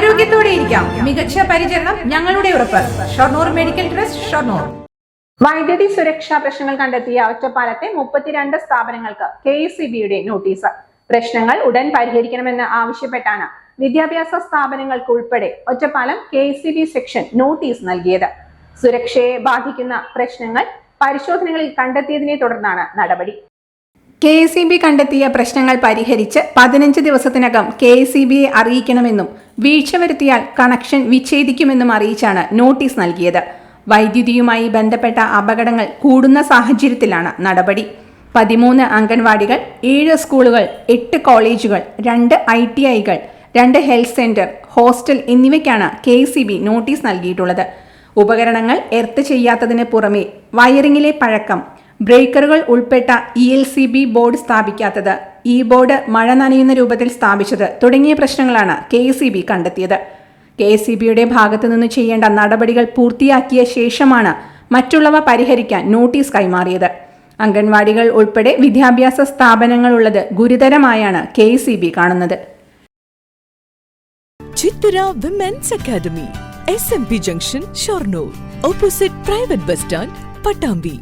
ആരോഗ്യത്തോടെ ഇരിക്കാം. മികച്ച പരിചരണം ഞങ്ങളുടെ ഉറപ്പ്. Shoranur medical trust, Shoranur. വൈദ്യുതി സുരക്ഷാ പ്രശ്നങ്ങൾ കണ്ടെത്തിയ ഒറ്റപ്പാലത്തെ 32 സ്ഥാപനങ്ങൾക്ക് KECBയുടെ നോട്ടീസ്. പ്രശ്നങ്ങൾ ഉടൻ പരിഹരിക്കണമെന്ന് ആവശ്യപ്പെട്ടാണ് വിദ്യാഭ്യാസ സ്ഥാപനങ്ങൾക്ക് ഉൾപ്പെടെ ഒറ്റപ്പാലം KECB സെക്ഷൻ നോട്ടീസ് നൽകിയത്. സുരക്ഷയെ ബാധിക്കുന്ന പ്രശ്നങ്ങൾ പരിശോധനകളിൽ കണ്ടെത്തിയതിനെ തുടർന്നാണ് നടപടി. KECB കണ്ടെത്തിയ പ്രശ്നങ്ങൾ പരിഹരിച്ച് 15 ദിവസത്തിനകം KECBയെ അറിയിക്കണമെന്നും വീഴ്ച വരുത്തിയാൽ കണക്ഷൻ വിച്ഛേദിക്കുമെന്നും അറിയിച്ചാണ് നോട്ടീസ് നൽകിയത്. വൈദ്യുതിയുമായി ബന്ധപ്പെട്ട അപകടങ്ങൾ കൂടുന്ന സാഹചര്യത്തിലാണ് നടപടി. 13 അംഗൻവാടികൾ, 7 സ്കൂളുകൾ, 8 കോളേജുകൾ, 2 ITIകൾ, 2 ഹെൽത്ത് സെന്റർ, ഹോസ്റ്റൽ എന്നിവയ്ക്കാണ് KECB നോട്ടീസ് നൽകിയിട്ടുള്ളത്. ഉപകരണങ്ങൾ എർത്ത് ചെയ്യാത്തതിന് പുറമെ വയറിംഗിലെ പഴക്കം, ബ്രേക്കറുകൾ ഉൾപ്പെട്ട ELCB ബോർഡ് സ്ഥാപിക്കാത്തത്, ഈ ബോർഡ് മഴ നനയുന്ന രൂപത്തിൽ സ്ഥാപിച്ചത് തുടങ്ങിയ പ്രശ്നങ്ങളാണ് KECB കണ്ടെത്തിയത്. KECBയുടെ ഭാഗത്തു നിന്ന് ചെയ്യേണ്ട നടപടികൾ പൂർത്തിയാക്കിയ ശേഷമാണ് മറ്റുള്ളവ പരിഹരിക്കാൻ നോട്ടീസ് കൈമാറിയത്. അംഗൻവാടികൾ ഉൾപ്പെടെ വിദ്യാഭ്യാസ സ്ഥാപനങ്ങളുള്ളത് ഗുരുതരമായാണ് KECB കാണുന്നത്. Chithara women's academy, SMP junction, Shoranur, opposite private bus stand, Pattambi.